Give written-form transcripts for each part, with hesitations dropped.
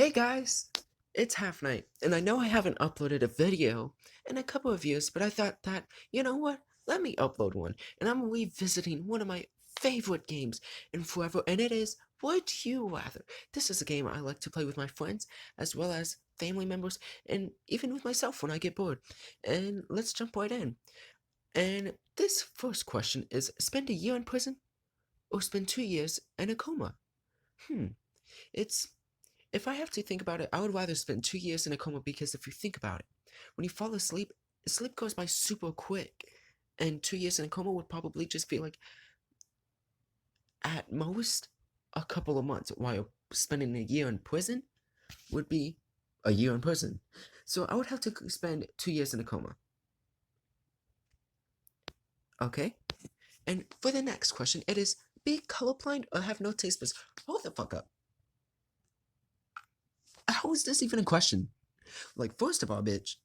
Hey guys, it's half night, and I know I haven't uploaded a video in a couple of years, but I thought that, you know what? Let me upload one, and I'm revisiting one of my favorite games in forever, and it is Would You Rather. This is a game I like to play with my friends, as well as family members, and even with myself when I get bored. And let's jump right in. And this first question is, spend a year in prison, or spend 2 years in a coma? Hmm, it's if I have to think about it, I would rather spend 2 years in a coma because if you think about it, when you fall asleep, sleep goes by super quick. And 2 years in a coma would probably just feel like, at most, a couple of months, while spending a year in prison would be a year in prison. So I would have to spend 2 years in a coma. Okay? And for the next question, it is be colorblind or have no taste buds. Hold the fuck up. How is this even a question? Like, first of all, bitch,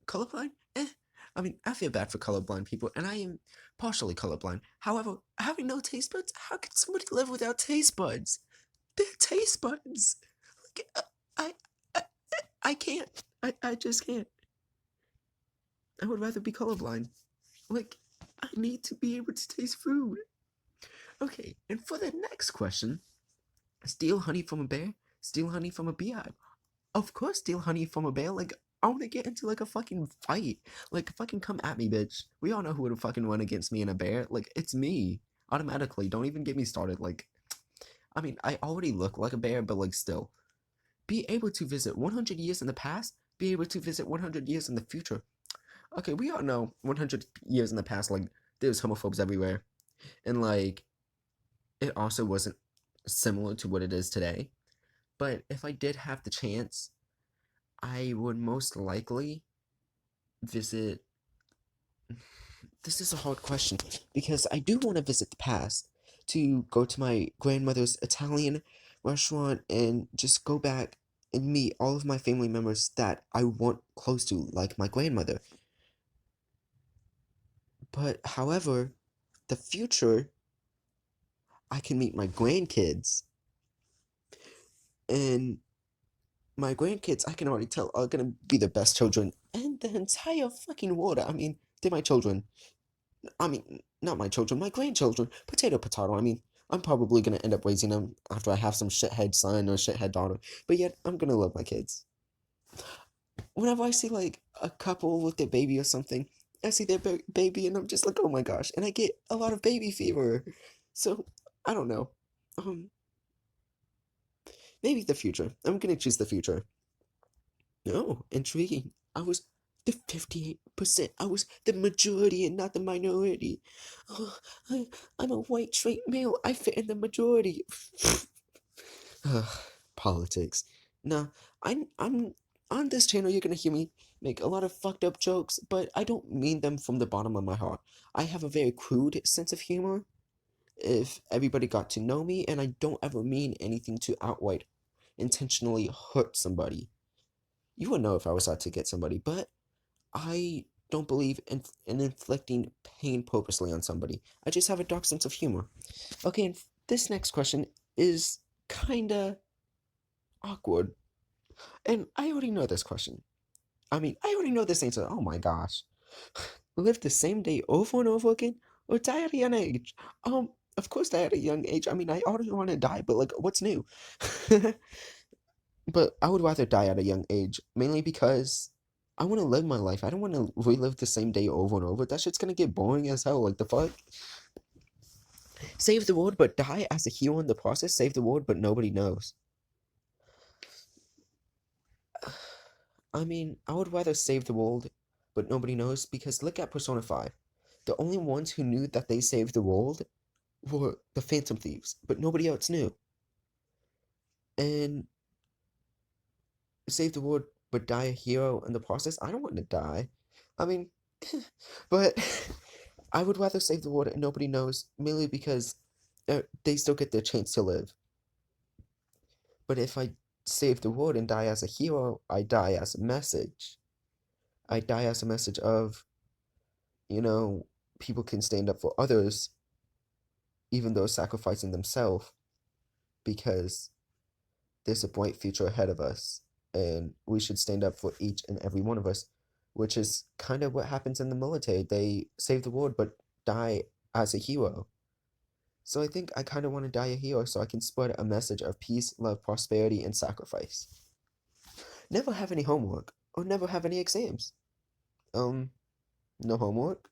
colorblind? I mean, I feel bad for colorblind people, and I am partially colorblind. However, having no taste buds, how can somebody live without taste buds? They're taste buds. Like, I, I, I can't. I just can't. I would rather be colorblind. Like, I need to be able to taste food. Okay, and for the next question, steal honey from a bear, steal honey from a beehive. Of course, steal honey from a bear. Like, I want to get into like a fucking fight. Like, fucking come at me, bitch. We all know who would fucking run against me in a bear. Like, it's me. Automatically. Don't even get me started. Like, I mean, I already look like a bear, but like, still. Be able to visit 100 years in the past, be able to visit 100 years in the future. Okay, we all know 100 years in the past, like, there's homophobes everywhere. And like, it also wasn't similar to what it is today. But if I did have the chance, I would most likely visit. This is a hard question because I do want to visit the past to go to my grandmother's Italian restaurant and just go back and meet all of my family members that I want close to, like my grandmother. But however, the future, I can meet my grandkids, and my grandkids, I can already tell, are gonna be the best children in the entire fucking world. I mean, they're my children. I mean, not my children, my grandchildren. Potato, potato. I mean, I'm probably gonna end up raising them after I have some shithead son or shithead daughter. But yet, I'm gonna love my kids. Whenever I see like a couple with their baby or something, I see their baby and I'm just like, oh my gosh, and I get a lot of baby fever. So I don't know. Um, Maybe the future. I'm gonna choose the future. No, intriguing. I was the 58%. I was the majority and not the minority. Oh, I'm a white straight male. I fit in the majority. Politics. Nah, I'm on this channel. You're gonna hear me make a lot of fucked up jokes, but I don't mean them from the bottom of my heart. I have a very crude sense of humor. If everybody got to know me, and I don't ever mean anything to outright intentionally hurt somebody. You would know if I was out to get somebody, but I don't believe in inflicting pain purposely on somebody. I just have a dark sense of humor. Okay, and this next question is kinda awkward. And I already know this question. I mean, I already know this answer. Oh my gosh. Live the same day over and over again or die at a young age? Of course die at a young age. I mean, I already want to die, but like, what's new? But I would rather die at a young age, mainly because I want to live my life. I don't want to relive the same day over and over. That shit's gonna get boring as hell. Like, the fuck? Save the world, but die as a hero in the process? Save the world, but nobody knows. I mean, I would rather save the world, but nobody knows, because look at Persona 5. The only ones who knew that they saved the world were the Phantom Thieves, but nobody else knew. And save the world, but die a hero in the process? I don't want to die. I mean, but I would rather save the world and nobody knows, mainly because they still get their chance to live. But if I save the world and die as a hero, I die as a message. I die as a message of, you know, people can stand up for others, even though sacrificing themselves, because there's a bright future ahead of us, and we should stand up for each and every one of us, which is kind of what happens in the military. They save the world but die as a hero. So I think I kind of want to die a hero so I can spread a message of peace, love, prosperity, and sacrifice. Never have any homework or never have any exams. Um, no homework.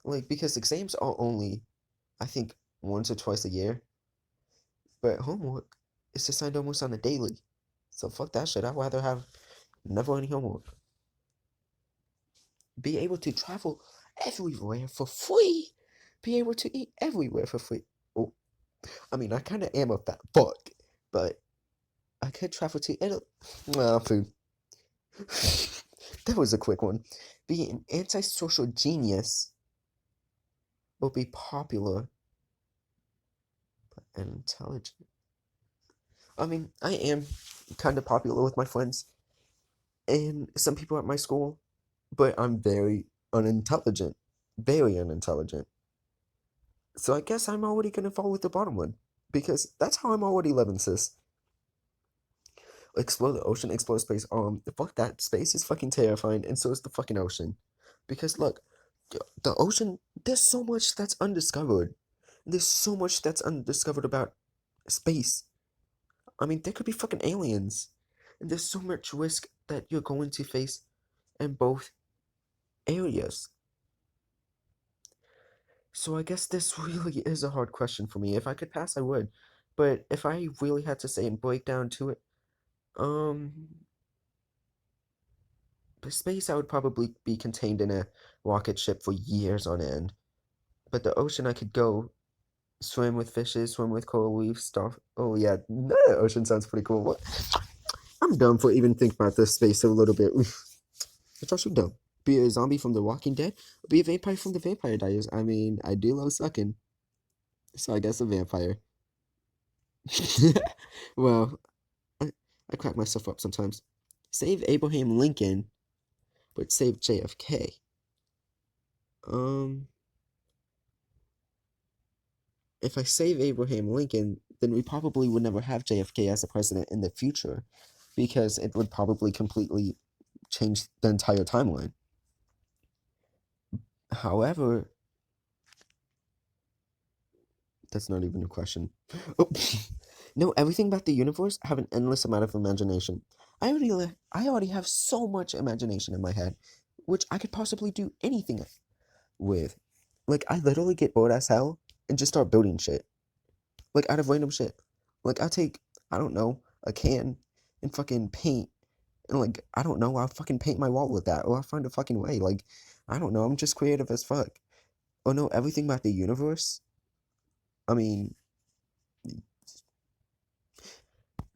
Like, because exams are only, I think, once or twice a year, but homework is assigned almost on a daily. So fuck that shit. I'd rather have never any homework. Be able to travel everywhere for free. Be able to eat everywhere for free. Oh, I mean, I kind of am a fat fuck, but I could travel to Italy. Well, food. That was a quick one. Be an antisocial genius or be popular and intelligent. I mean, I am kind of popular with my friends and some people at my school, but I'm very unintelligent. Very unintelligent. So I guess I'm already gonna fall with the bottom one. Because that's how I'm already living, sis. Explore the ocean, explore space. Fuck that. Space is fucking terrifying, and so is the fucking ocean. Because look, the ocean, there's so much that's undiscovered. There's so much that's undiscovered about space. I mean, there could be fucking aliens. And there's so much risk that you're going to face in both areas. So I guess this really is a hard question for me. If I could pass, I would. But if I really had to say and break down to it, um, the space I would probably be contained in a rocket ship for years on end. But the ocean I could go swim with fishes, swim with coral reefs, stuff. Oh yeah, the ocean sounds pretty cool. What? I'm dumb for even thinking about this space a little bit. It's also dumb. Be a zombie from The Walking Dead, or be a vampire from The Vampire Diaries. I mean, I do love sucking, so I guess a vampire. Well, I, I crack myself up sometimes. Save Abraham Lincoln, but save JFK. Um, if I save Abraham Lincoln, then we probably would never have JFK as a president in the future, because it would probably completely change the entire timeline. However, that's not even a question. Oh, no, everything about the universe have an endless amount of imagination. I already have so much imagination in my head, which I could possibly do anything with. Like, I literally get bored as hell and just start building shit. Like, out of random shit. Like, I'll take, I don't know, a can and fucking paint. And, like, I don't know, I'll fucking paint my wall with that. Or I'll find a fucking way. Like, I don't know, I'm just creative as fuck. Oh no, everything about the universe? I mean,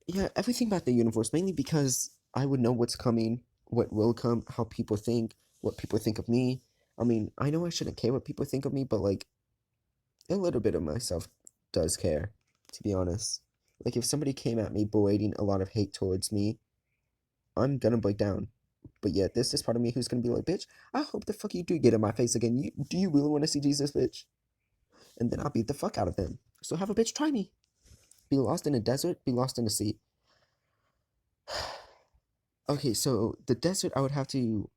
yeah, everything about the universe, mainly because I would know what's coming, what will come, how people think, what people think of me. I mean, I know I shouldn't care what people think of me, but like, a little bit of myself does care, to be honest. Like, if somebody came at me berating a lot of hate towards me, I'm gonna break down. But yet, there's this part of me who's gonna be like, bitch, I hope the fuck you do get in my face again. Do you really want to see Jesus, bitch? And then I'll beat the fuck out of them. So have a bitch try me. Be lost in a desert, be lost in the sea. Okay, so the desert, I would have to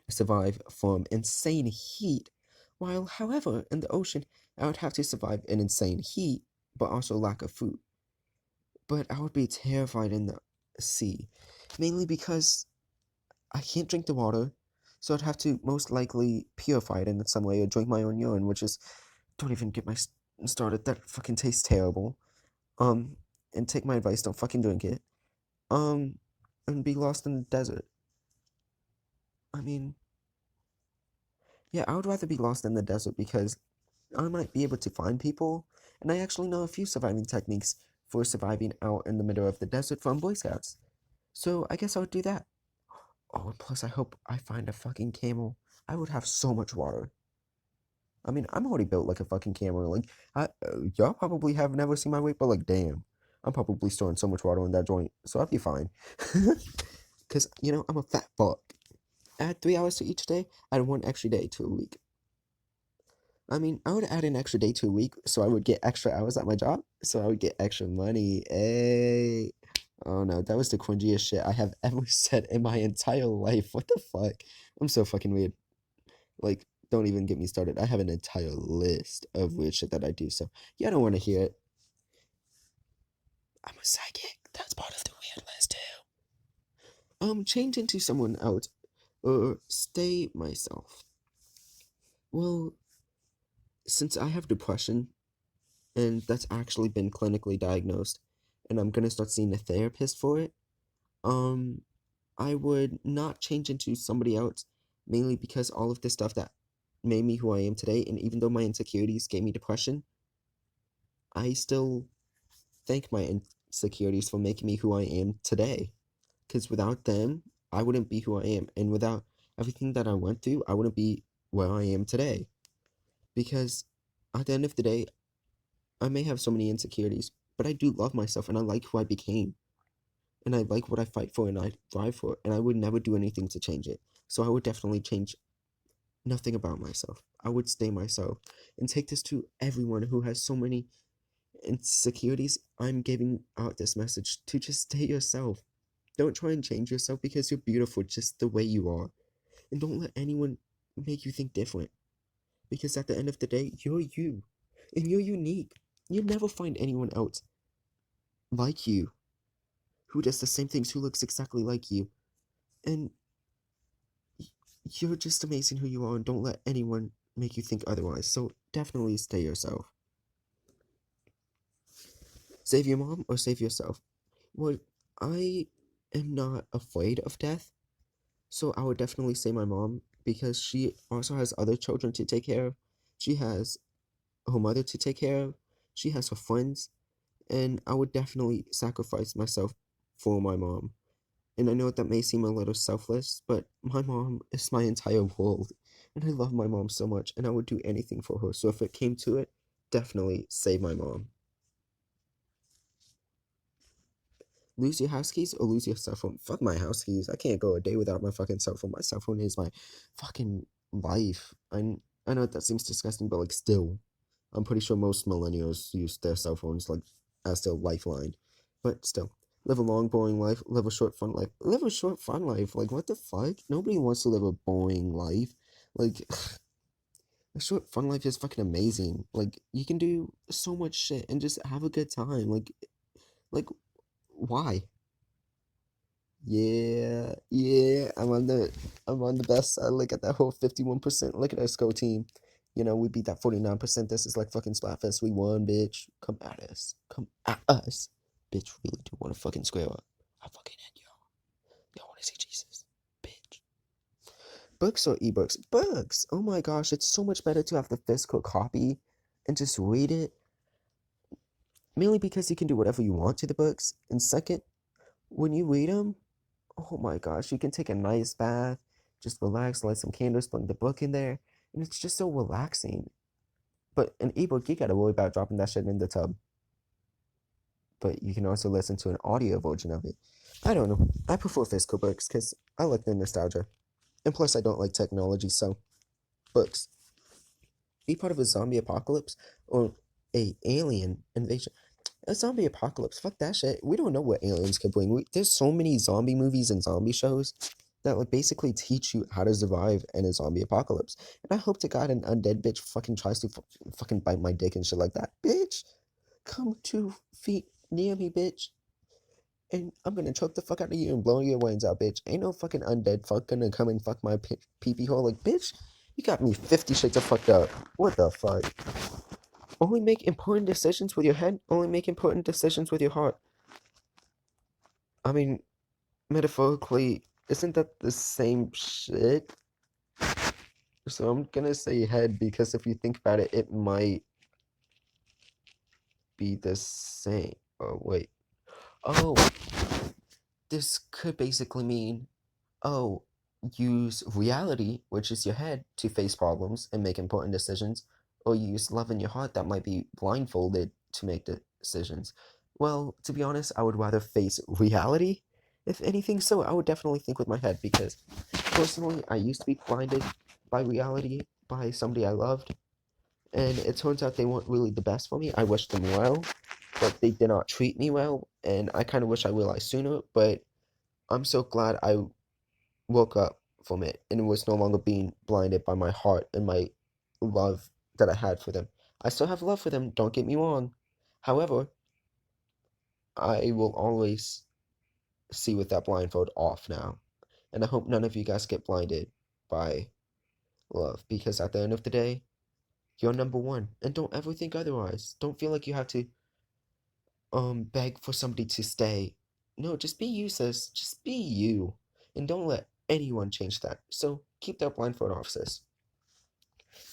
survive from insane heat, while, however, in the ocean, I would have to survive an insane heat, but also lack of food. But I would be terrified in the sea, mainly because I can't drink the water, so I'd have to most likely purify it in some way or drink my own urine, which is, don't even get my started. That fucking tastes terrible. Um, and take my advice, don't fucking drink it. Um, and be lost in the desert. I mean, yeah, I would rather be lost in the desert because I might be able to find people, and I actually know a few surviving techniques for surviving out in the middle of the desert from Boy Scouts. So I guess I would do that. Oh, and plus I hope I find a fucking camel. I would have so much water. I mean, I'm already built like a fucking camel. Like, y'all probably have never seen my weight, but like, damn, I'm probably storing so much water in that joint, so I'd be fine. Cause I'm a fat fuck. Add 3 hours to each day. Add one extra day to a week. I mean, I would add an extra day to a week so I would get extra hours at my job, so I would get extra money. Hey. Oh no, that was the cringiest shit I have ever said in my entire life. What the fuck? I'm so fucking weird. Like, don't even get me started. I have an entire list of weird shit that I do, so yeah, I don't want to hear it. I'm a psychic. That's part of the weird list too. Change into someone else or stay myself. Well, since I have depression, and that's actually been clinically diagnosed, and I'm gonna start seeing a therapist for it, um, I would not change into somebody else, mainly because all of the stuff that made me who I am today, and even though my insecurities gave me depression, I still thank my insecurities for making me who I am today. Because without them, I wouldn't be who I am, and without everything that I went through, I wouldn't be where I am today. Because at the end of the day, I may have so many insecurities, but I do love myself and I like who I became. And I like what I fight for and I thrive for, and I would never do anything to change it. So I would definitely change nothing about myself. I would stay myself and take this to everyone who has so many insecurities. I'm giving out this message to just stay yourself. Don't try and change yourself because you're beautiful just the way you are. And don't let anyone make you think different. Because at the end of the day, you're you. And you're unique. You'll never find anyone else like you who does the same things, who looks exactly like you. And you're just amazing who you are, and don't let anyone make you think otherwise. So definitely stay yourself. Save your mom or save yourself? Well, I am not afraid of death, so I would definitely say my mom because she also has other children to take care of. She has her mother to take care of. She has her friends, and I would definitely sacrifice myself for my mom. And I know that may seem a little selfless, but my mom is my entire world. And I love my mom so much, and I would do anything for her. So if it came to it, definitely save my mom. Lose your house keys or lose your cell phone? Fuck my house keys. I can't go a day without my fucking cell phone. My cell phone is my fucking life. I know that seems disgusting, but like still, I'm pretty sure most millennials use their cell phones like as their lifeline. But still, live a long, boring life. Live a short, fun life. Live a short, fun life. Like what the fuck? Nobody wants to live a boring life. Like a short, fun life is fucking amazing. Like you can do so much shit and just have a good time. Like why? Yeah, yeah. I'm on the best side. Look at that whole 51%. Look at our SCO team. You know, we beat that 49%. This is like fucking Splatfest. We won, bitch. Come at us. Come at us. Bitch, really do want to fucking square up. I fucking hate y'all. Y'all want to see Jesus. Bitch. Books or ebooks? Books. Oh my gosh, it's so much better to have the physical copy and just read it. Mainly because you can do whatever you want to the books. And second, when you read them, oh my gosh, you can take a nice bath, just relax, light some candles, plug the book in there, and it's just so relaxing. But an ebook, you gotta worry about dropping that shit in the tub. But you can also listen to an audio version of it. I don't know. I prefer physical books because I like the nostalgia. And plus, I don't like technology, so books. Be part of a zombie apocalypse or a alien invasion. A zombie apocalypse, fuck that shit. We don't know what aliens can bring. There's so many zombie movies and zombie shows that like basically teach you how to survive in a zombie apocalypse. And I hope to God an undead bitch fucking tries to fucking bite my dick and shit like that. Bitch, come 2 feet near me, bitch. And I'm gonna choke the fuck out of you and blow your brains out, bitch. Ain't no fucking undead fuck gonna come and fuck my pee pee hole. Like, bitch, you got me 50 shades of fucked up. What the fuck? Only make important decisions with your head. Only make important decisions with your heart. I mean, metaphorically, isn't that the same shit? So I'm gonna say head because if you think about it, it might be the same. Oh, wait. Oh, this could basically mean, oh, use reality, which is your head, to face problems and make important decisions, or use love in your heart that might be blindfolded to make decisions. Well, to be honest, I would rather face reality. If anything, so I would definitely think with my head because personally, I used to be blinded by reality by somebody I loved, and it turns out they weren't really the best for me. I wish them well, but they did not treat me well, and I kind of wish I realized sooner, but I'm so glad I woke up from it and was no longer being blinded by my heart and my love that I had for them. I still have love for them, don't get me wrong. However, I will always see with that blindfold off now. And I hope none of you guys get blinded by love, because at the end of the day, you're number one. And don't ever think otherwise. Don't feel like you have to beg for somebody to stay. No, just be you, sis. Just be you. And don't let anyone change that. So keep that blindfold off, sis.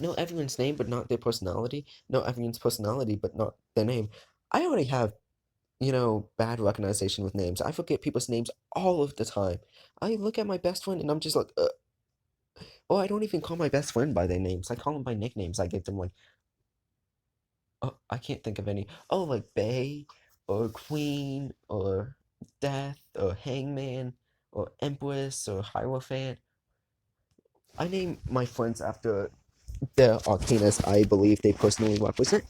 Know everyone's name but not their personality. Know everyone's personality but not their name. I already have, bad recognition with names. I forget people's names all of the time. I look at my best friend and I'm just like, oh, I don't even call my best friend by their names. I call them by nicknames. I give them like, oh, I can't think of any. Oh, like Bay, or Queen, or Death, or Hangman, or Empress, or Hierophant. I name my friends after the arcanas I believe they personally represent,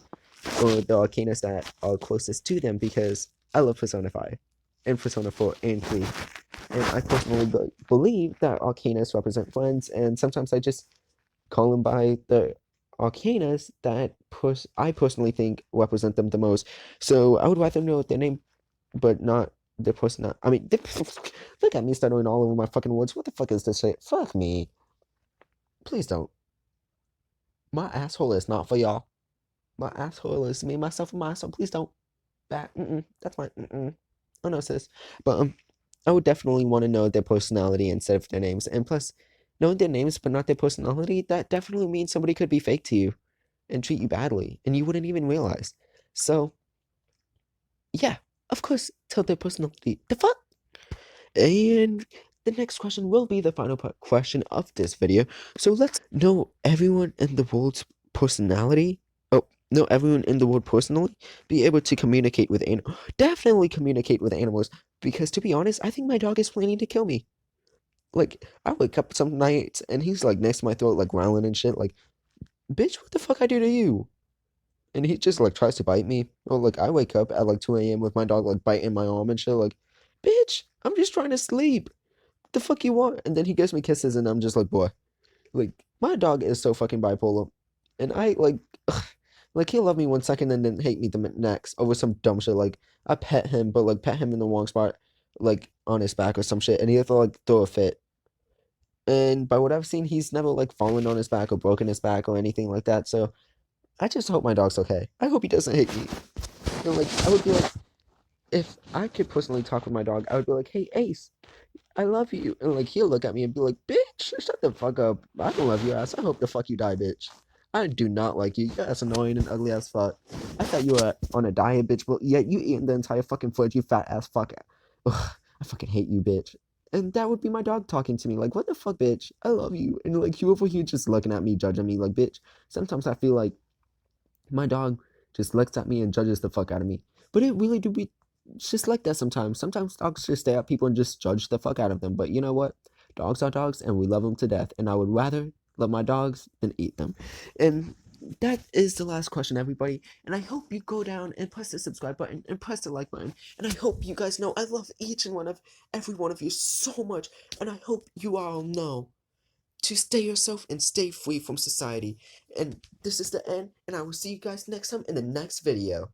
or the arcanas that are closest to them, because I love Persona 5, and Persona 4 and 3. And I personally believe that arcanas represent friends, and sometimes I just call them by the arcanas that I personally think represent them the most. So I would rather know their name, but not their personality. I mean, look at me stuttering all over my fucking words. What the fuck is this shit? Fuck me. Please don't. My asshole is not for y'all. My asshole is me, myself, and myself. Please don't. That's my. Oh no, sis. But I would definitely want to know their personality instead of their names. And plus, knowing their names but not their personality, that definitely means somebody could be fake to you and treat you badly, and you wouldn't even realize. So, yeah, of course, tell their personality. The fuck? And the next question will be the final question of this video. So let's know everyone in the world's personality. Oh, know everyone in the world personally. Be able to communicate with animals. Definitely communicate with animals. Because to be honest, I think my dog is planning to kill me. Like, I wake up some nights and he's like next to my throat, like growling and shit. Like, bitch, what the fuck I do to you? And he just like tries to bite me. Or like I wake up at like 2 a.m. with my dog like biting my arm and shit. Like, bitch, I'm just trying to sleep. The fuck you want? And then he gives me kisses, and I'm just like, boy, like my dog is so fucking bipolar, and I like, like he'll love me 1 second and then hate me the next over some dumb shit. Like I pet him, but like pet him in the wrong spot, like on his back or some shit, and he have to like throw a fit. And by what I've seen, he's never like fallen on his back or broken his back or anything like that. So I just hope my dog's okay. I hope he doesn't hate me. And like I would be like, if I could personally talk with my dog, I would be like, hey Ace, I love you. And like he'll look at me and be like, bitch, shut the fuck up. I don't love your ass. I hope the fuck you die, bitch. I do not like you. You're ass annoying and ugly as fuck. I thought you were on a diet, bitch, but yet you eating the entire fucking fridge, you fat ass fuck. Ugh, I fucking hate you, bitch. And that would be my dog talking to me, like, what the fuck, bitch? I love you. And like you over here just looking at me, judging me, like, bitch. Sometimes I feel like my dog just looks at me and judges the fuck out of me. But it really do be just like that sometimes. Sometimes dogs just stare at people and just judge the fuck out of them. But you know what? Dogs are dogs and we love them to death. And I would rather love my dogs than eat them. And that is the last question, everybody. And I hope you go down and press the subscribe button and press the like button. And I hope you guys know I love each and every one of you so much. And I hope you all know to stay yourself and stay free from society. And this is the end, and I will see you guys next time in the next video.